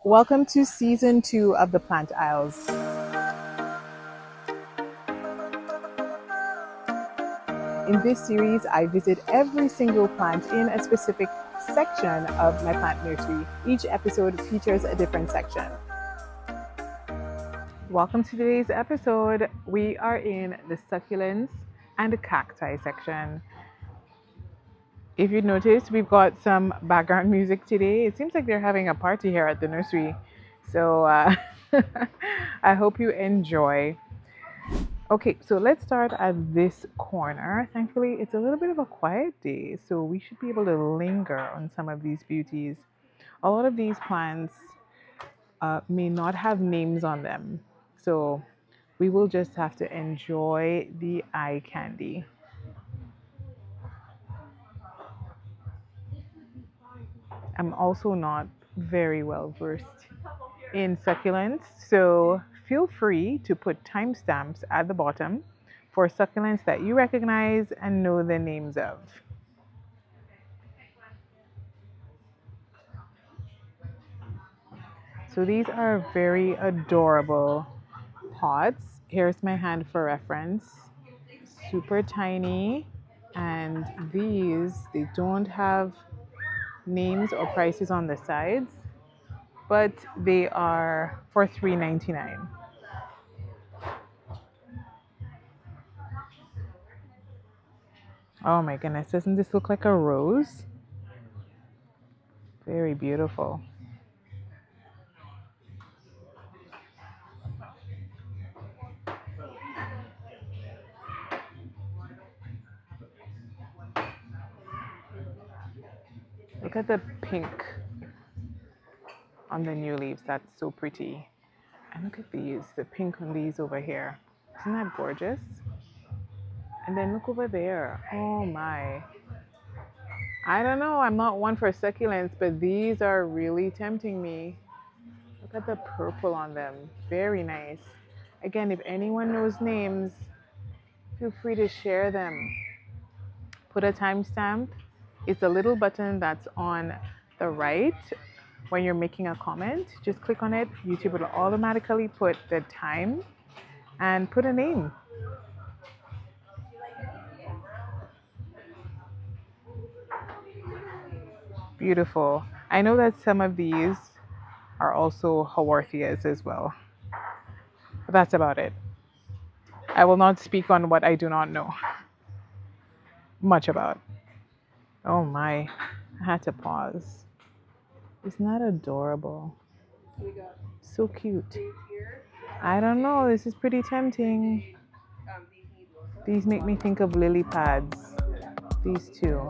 Welcome to season 2 of the Plant Isles. In this series, I visit every single plant in a specific section of my plant nursery. Each episode features a different section. Welcome to today's episode. We are in the succulents and the cacti section. If you notice, we've got some background music today. It seems like they're having a party here at the nursery. So I hope you enjoy. Okay, so let's start at this corner. Thankfully, it's a little bit of a quiet day, so we should be able to linger on some of these beauties. A lot of these plants may not have names on them, so we will just have to enjoy the eye candy. I'm also not very well versed in succulents, so feel free to put timestamps at the bottom for succulents that you recognize and know the names of. So these are very adorable pots. Here's my hand for reference. Super tiny, and they don't have names or prices on the sides, but they are for $3.99. Oh my goodness, doesn't this look like a rose? Very beautiful. Look at the pink on the new leaves. That's so pretty. And look at these, the pink on these over here. Isn't that gorgeous? And then look over there. Oh my. I don't know. I'm not one for succulents, but these are really tempting me. Look at the purple on them. Very nice. Again, if anyone knows names, feel free to share them. Put a timestamp. It's a little button that's on the right. When you're making a comment, just click on it. YouTube will automatically put the time and put a name. Beautiful. I know that some of these are also Haworthias as well. But that's about it. I will not speak on what I do not know much about. Oh my, I had to pause. Isn't that adorable? So cute. I don't know, this is pretty tempting. These make me think of lily pads. These two.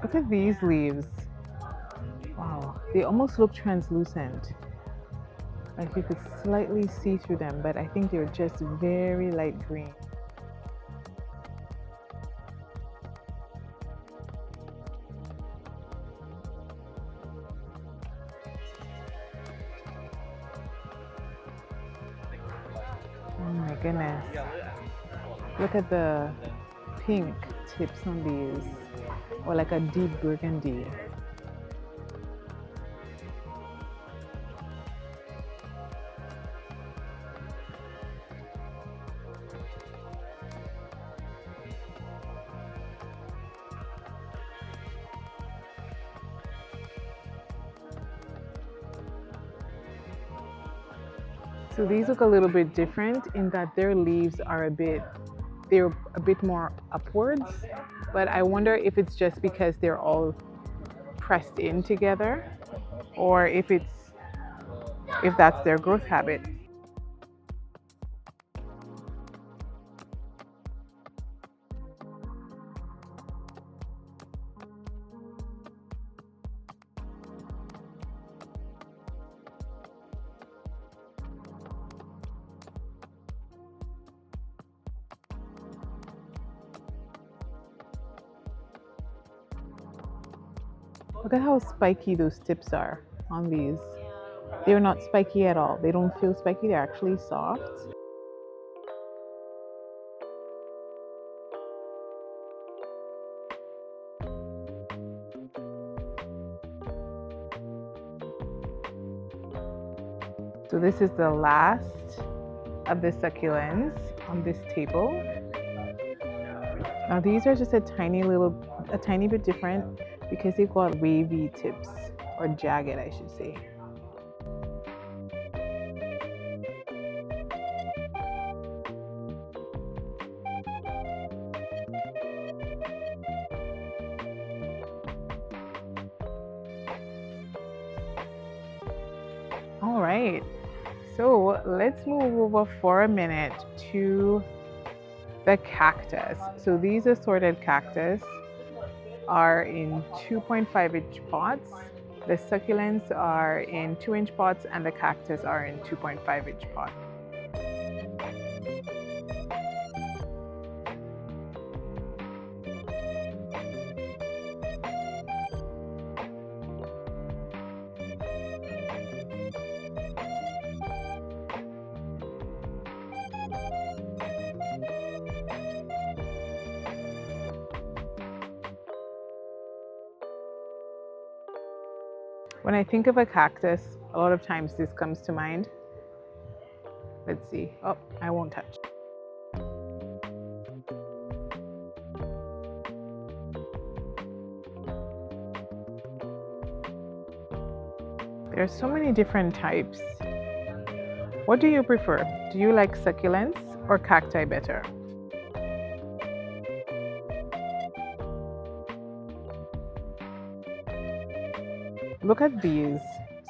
Look at these leaves. Wow, they almost look translucent. Like you could slightly see through them, but I think they're just very light green. my goodness. Look at the pink tips on these, or like a deep burgundy. So these look a little bit different in that their leaves are they're a bit more upwards, but I wonder if it's just because they're all pressed in together, or if that's their growth habit. Look at how spiky those tips are on these. They're not spiky at all. They don't feel spiky, they're actually soft. So this is the last of the succulents on this table. Now these are just a tiny bit different because they've got wavy tips, or jagged I should say. All right, so let's move over for a minute to the cactus. So these assorted cactus are in 2.5-inch pots. The succulents are in 2-inch pots, and the cactus are in 2.5-inch pots. When I think of a cactus, a lot of times this comes to mind. Let's see. Oh, I won't touch. There are so many different types. What do you prefer? Do you like succulents or cacti better? Look at these.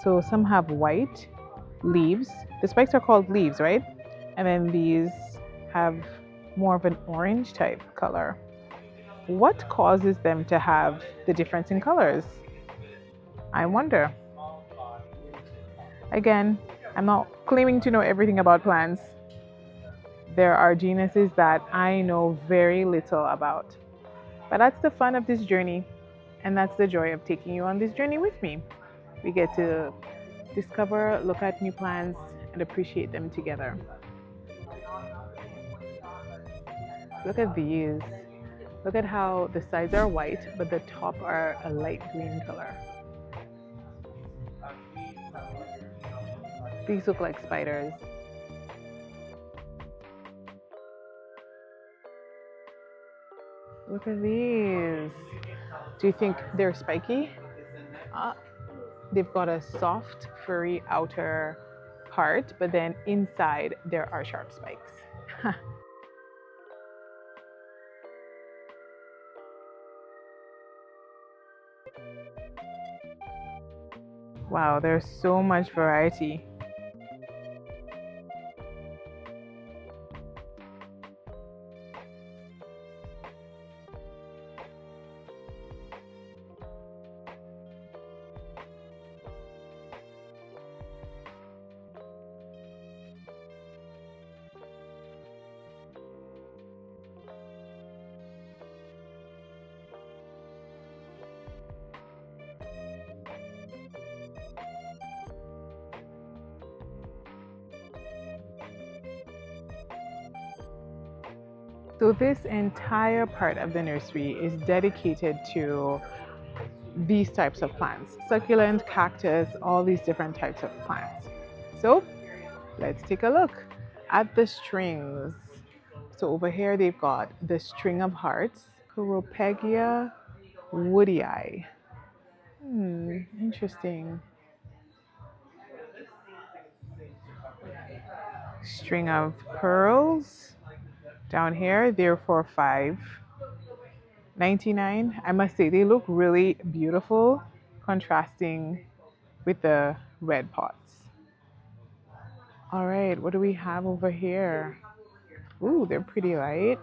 So some have white leaves. The spikes are called leaves, right? And then these have more of an orange type color. What causes them to have the difference in colors? I wonder. Again, I'm not claiming to know everything about plants. There are genuses that I know very little about. But that's the fun of this journey. And that's the joy of taking you on this journey with me. We get to discover, look at new plants, and appreciate them together. Look at these. Look at how the sides are white, but the top are a light green color. These look like spiders. Look at these. Do you think they're spiky? They've got a soft, furry outer part, but then inside there are sharp spikes. Wow, there's so much variety. So this entire part of the nursery is dedicated to these types of plants: succulent, cactus, all these different types of plants. So let's take a look at the strings. So over here they've got the string of hearts, Coropegia woodii. Interesting. String of pearls down here, they're for $5.99. I must say they look really beautiful, contrasting with the red pots. All right, what do we have over here? Ooh, they're pretty light.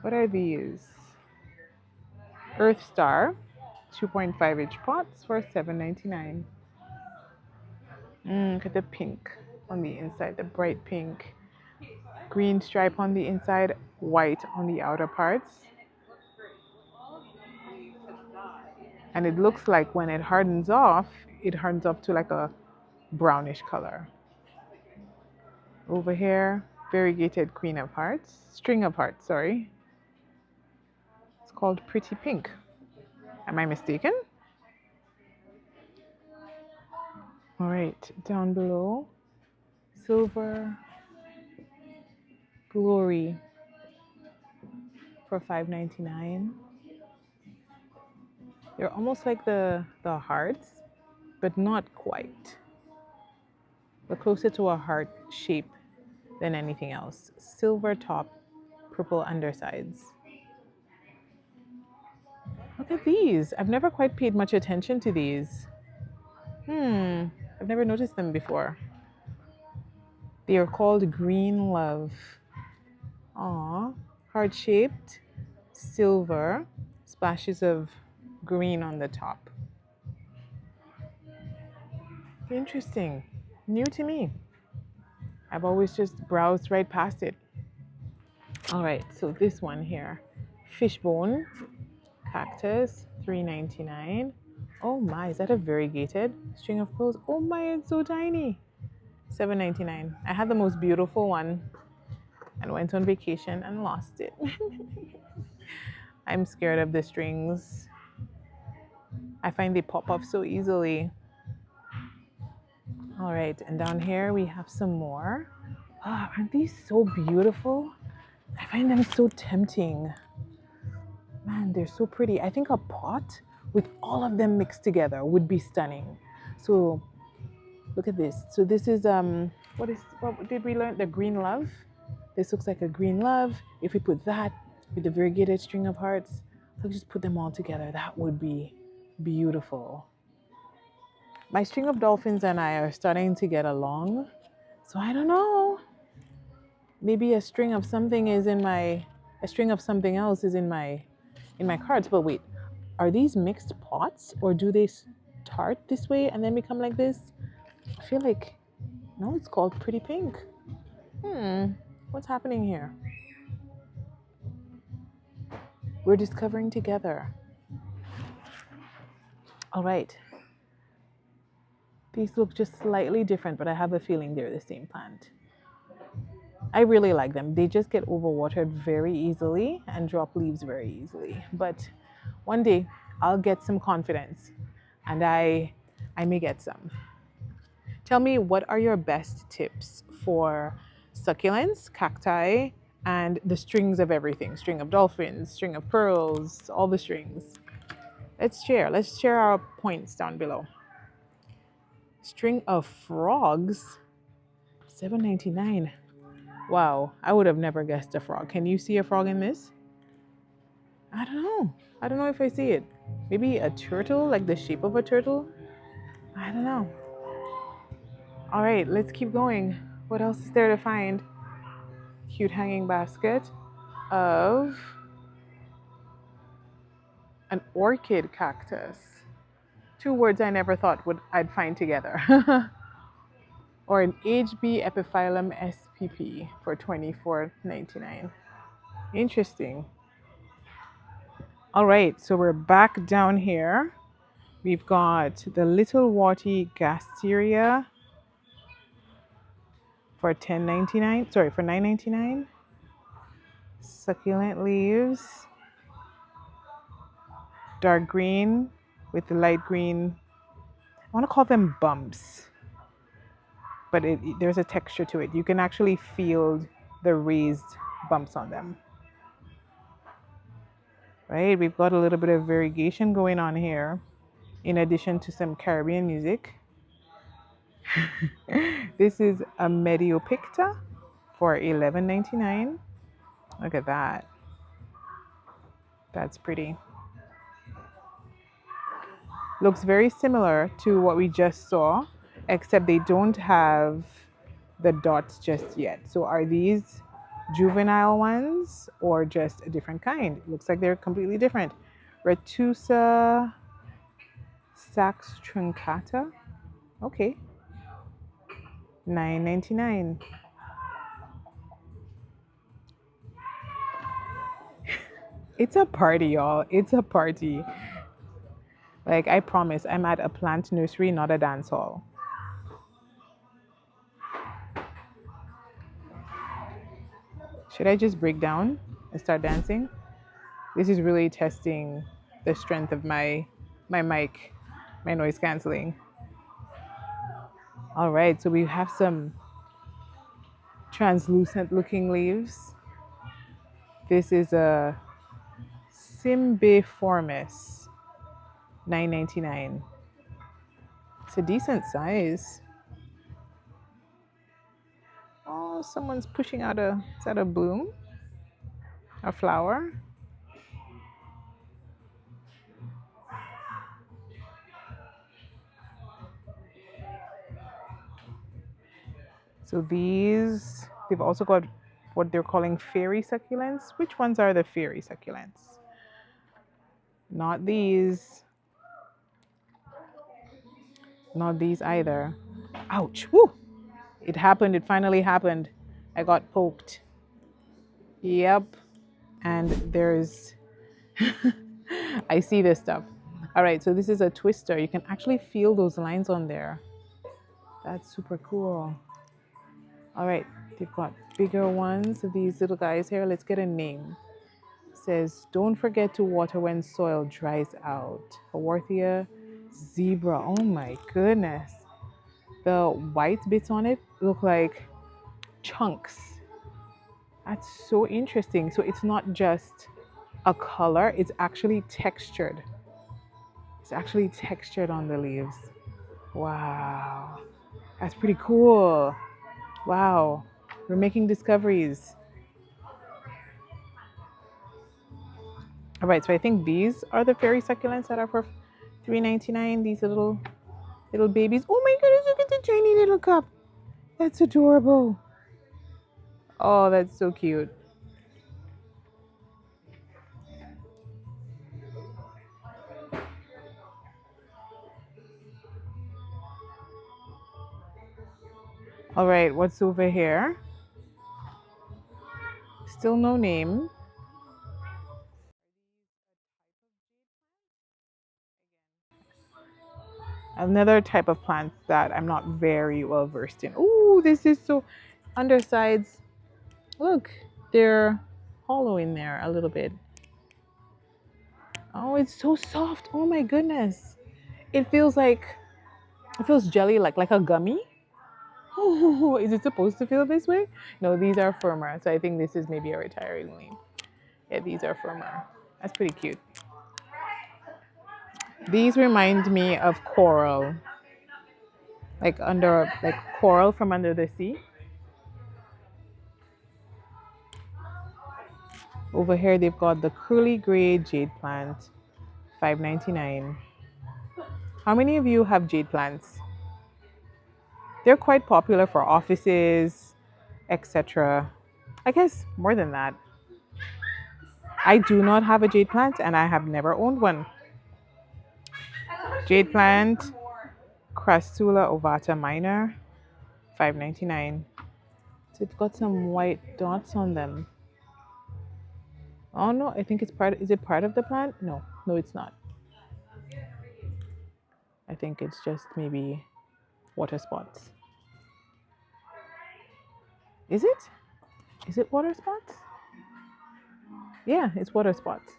What are these? Earth Star, 2.5-inch pots for $7.99. Look at the pink on the inside, the bright pink. Green stripe on the inside, white on the outer parts. And it looks like when it hardens off to like a brownish color. Over here, variegated string of hearts, sorry. It's called Pretty Pink. Am I mistaken? All right, down below, Silver Glory for $5.99. They're almost like the hearts, but not quite. They're closer to a heart shape than anything else. Silver top, purple undersides. Look at these. I've never quite paid much attention to these. I've never noticed them before. They are called Green Love. Aw, heart-shaped, silver, splashes of green on the top. Interesting. New to me. I've always just browsed right past it. All right, so this one here, Fishbone Cactus, $3.99. Oh my, is that a variegated string of pearls? Oh my, it's so tiny. $7.99. I had the most beautiful one and went on vacation and lost it. I'm scared of the strings. I find they pop off so easily. All right, and down here we have some more. Aren't these so beautiful? I find them so tempting. Man, they're so pretty. I think a pot with all of them mixed together would be stunning. So look at this. So this is what did we learn? The Green Love. This looks like a green love. If we put that with the variegated string of hearts, let's just put them all together. That would be beautiful. My string of dolphins and I are starting to get along. So I don't know. Maybe a string of something else is in my cards. But wait, are these mixed pots or do they start this way and then become like this? I feel like, no, it's called Pretty Pink. What's happening here? We're discovering together. All right. These look just slightly different, but I have a feeling they're the same plant. I really like them. They just get overwatered very easily and drop leaves very easily. But one day I'll get some confidence and I may get some. Tell me, what are your best tips for succulents, cacti, and the strings of everything? String of dolphins, string of pearls, all the strings. Let's share our points down below. String of frogs, $7.99. Wow, I would have never guessed a frog. Can you see a frog in this? I don't know if I see it. Maybe a turtle, like the shape of a turtle? I don't know. All right, let's keep going. What else is there to find? Cute hanging basket of an orchid cactus. Two words I never thought I'd find together. Or an HB epiphyllum SPP for $24.99. Interesting. All right, so we're back down here. We've got the little warty gasteria for $9.99. Succulent leaves, dark green with the light green. I want to call them bumps, but there's a texture to it. You can actually feel the raised bumps on them. Right, we've got a little bit of variegation going on here, in addition to some Caribbean music. This is a Mediopicta for $11.99. Look at that. That's pretty. Looks very similar to what we just saw, except they don't have the dots just yet. So are these juvenile ones or just a different kind? Looks like they're completely different. Retusa sax truncata. Okay. $9.99. It's a party, y'all. It's a party. Like, I promise, I'm at a plant nursery, not a dance hall. Should I just break down and start dancing? This is really testing the strength of my mic, my noise canceling. All right, so we have some translucent looking leaves. This is a Symbiformis, $9.99. It's a decent size. Oh, someone's pushing out is that a bloom? A flower? So they've also got what they're calling fairy succulents. Which ones are the fairy succulents? Not these. Not these either. Ouch. Woo! It happened. It finally happened. I got poked. Yep. And there's I see this stuff. All right, so this is a twister. You can actually feel those lines on there. That's super cool. All right, they've got bigger ones of these little guys here. Let's get a name. It says, don't forget to water when soil dries out. Haworthia zebra. Oh my goodness. The white bits on it look like chunks. That's so interesting. So it's not just a color, it's actually textured. It's actually textured on the leaves. Wow. That's pretty cool. Wow. We're making discoveries. All right, so I think these are the fairy succulents that are for $3.99. These little babies. Oh my goodness, look at the tiny little cup. That's adorable. Oh, that's so cute. All right, what's over here? Still no name. Another type of plant that I'm not very well versed in. Oh, this is so undersides. Look, they're hollow in there a little bit. Oh, it's so soft. Oh my goodness. It feels jelly like a gummy. Oh, is it supposed to feel this way? No, these are firmer. So I think this is maybe a retiring leaf. Yeah, these are firmer. That's pretty cute. These remind me of coral. Like coral from under the sea. Over here they've got the curly gray jade plant, $5.99. How many of you have jade plants? They're quite popular for offices, etc. I guess more than that. I do not have a jade plant and I have never owned one. Jade plant, Crassula ovata minor, $5.99. So it's got some white dots on them. Oh no, I think is it part of the plant? No, it's not. I think it's just maybe water spots. Is it? Is it water spots? Yeah, it's water spots.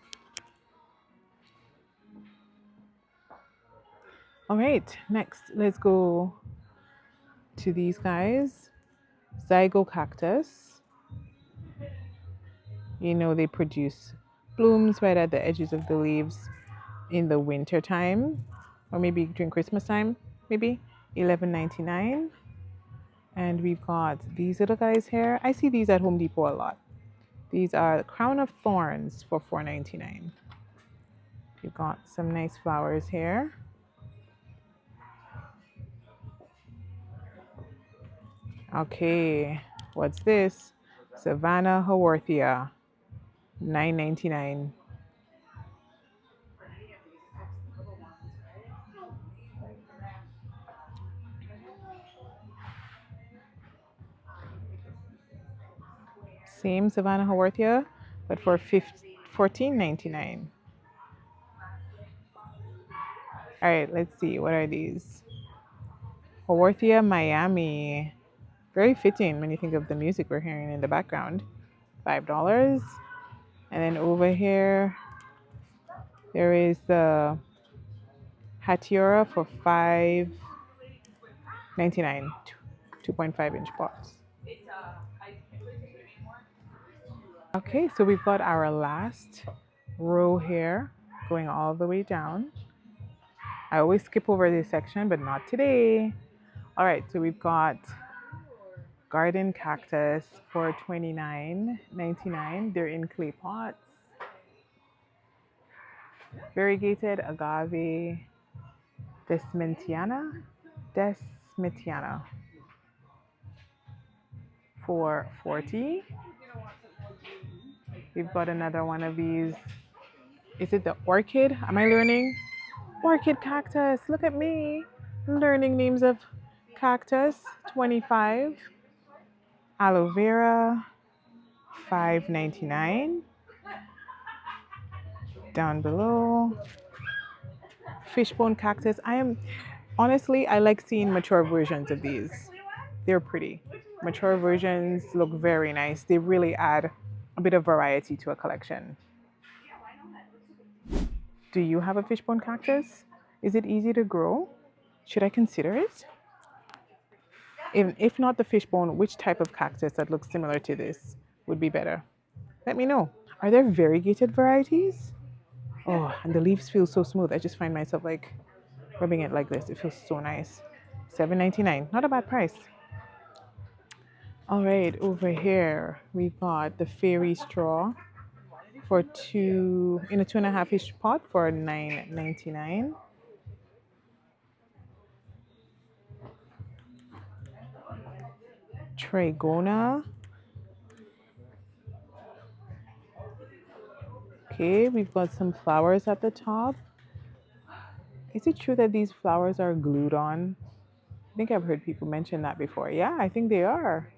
All right, next let's go to these guys. Zygo cactus. You know, they produce blooms right at the edges of the leaves in the winter time, or maybe during Christmas time, maybe. $11.99. And we've got these little guys here. I see these at Home Depot a lot. These are the crown of thorns for $4.99. You've got some nice flowers here. Okay, what's this? Savannah Haworthia, $9.99. Same Savannah Haworthia, but for $14.99. All right, let's see. What are these? Haworthia Miami. Very fitting when you think of the music we're hearing in the background. $5. And then over here, there is the Hatiora for $5.99. 2.5-inch pots. Okay, so we've got our last row here going all the way down. I always skip over this section, but not today. All right, so we've got garden cactus for $29.99. They're in clay pots. Variegated agave desmitiana for $40. We've got another one of these. Is it the orchid? Am I learning? Orchid cactus. Look at me. Learning names of cactus. 25. Aloe vera. $5.99. Down below. Fishbone cactus. Honestly, I like seeing mature versions of these. They're pretty. Mature versions look very nice. They really add a bit of variety to a collection. Do you have a fishbone cactus? Is it easy to grow? Should I consider it? If not the fishbone, which type of cactus that looks similar to this would be better? Let me know. Are there variegated varieties? Oh, and the leaves feel so smooth. I just find myself like rubbing it like this. It feels so nice. $7.99. Not a bad price. All right, over here we've got the fairy straw for in a 2.5-inch pot for $9.99. Trigona. Okay, we've got some flowers at the top. Is it true that these flowers are glued on? I think I've heard people mention that before. Yeah, I think they are.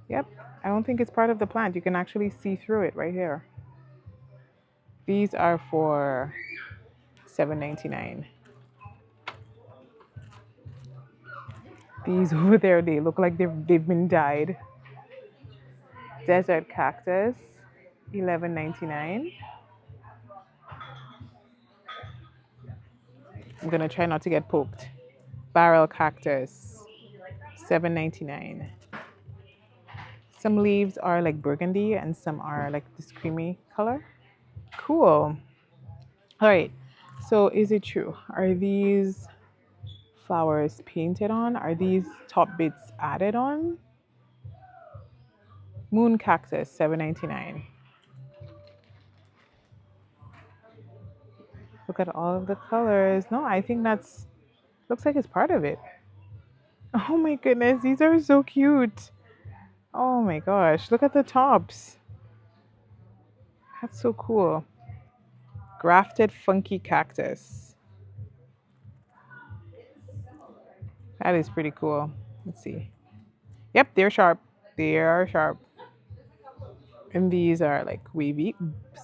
Yep. I don't think it's part of the plant. You can actually see through it right here. These are for $7.99. These over there, they look like they've been dyed. Desert cactus, $11.99. I'm gonna try not to get poked. Barrel cactus, $7.99. Some leaves are like burgundy and some are like this creamy color. Cool. All right. So is it true? Are these flowers painted on? Are these top bits added on? Moon cactus, $7.99. Look at all of the colors. No, I think looks like it's part of it. Oh my goodness, these are so cute. Oh my gosh, look at the tops. That's so cool. Grafted funky cactus. That is pretty cool. Let's see. Yep, they're sharp. They are sharp. And these are like wavy,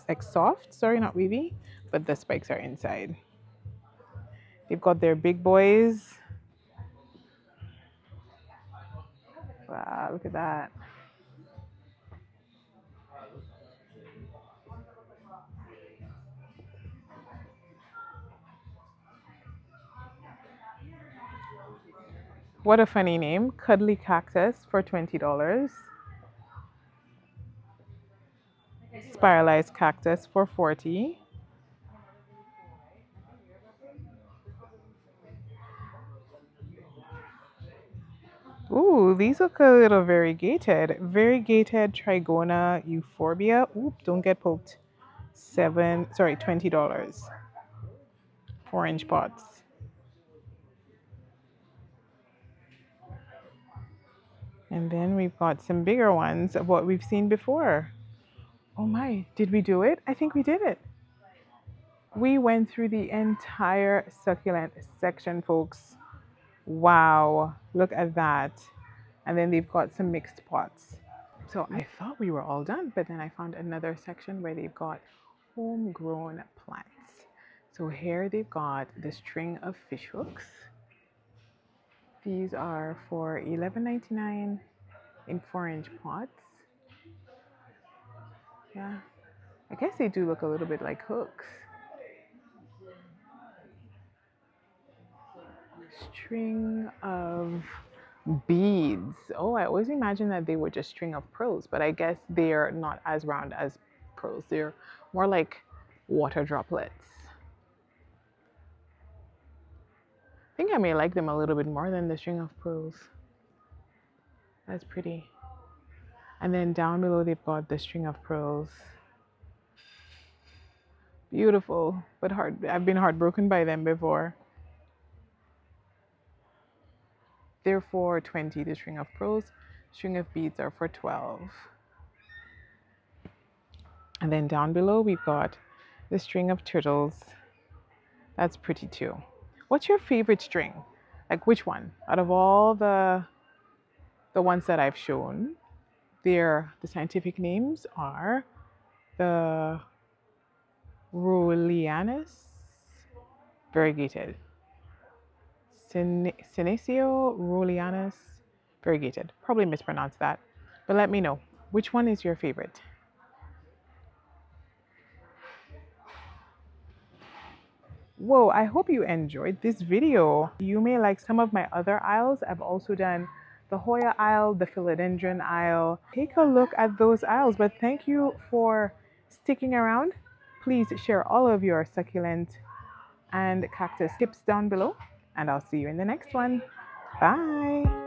like soft. Sorry, not wavy, but the spikes are inside. They've got their big boys. Wow, look at that. What a funny name. Cuddly Cactus for $20. Spiralized Cactus for $40. Ooh, these look a little variegated. Variegated Trigona Euphorbia. Oop, don't get poked. $20. 4-inch pots. And then we've got some bigger ones of what we've seen before. Oh my, did we do it? I think we did it. We went through the entire succulent section, folks. Wow, look at that. And then they've got some mixed pots. So I thought we were all done, but then I found another section where they've got homegrown plants. So here they've got the string of fish hooks. These are for $11.99 in 4-inch pots. Yeah, I guess they do look a little bit like hooks. String of beads. Oh, I always imagined that they were just string of pearls, but I guess they're not as round as pearls. They're more like water droplets. I think I may like them a little bit more than the string of pearls. That's pretty. And then down below they've got the string of pearls. Beautiful, but hard. I've been heartbroken by them before. They're for 20, the string of pearls. String of beads are for 12. And then down below we've got the string of turtles. That's pretty too. What's your favorite string? Like which one? Out of all the ones that I've shown, the scientific names are the Rolianus, variegated. Senecio Rolianus, variegated. Probably mispronounced that, but let me know. Which one is your favorite? Whoa, I hope you enjoyed this video. You may like some of my other aisles. I've also done the Hoya aisle, the philodendron aisle. Take a look at those aisles, but thank you for sticking around. Please share all of your succulent and cactus tips down below, and I'll see you in the next one. Bye.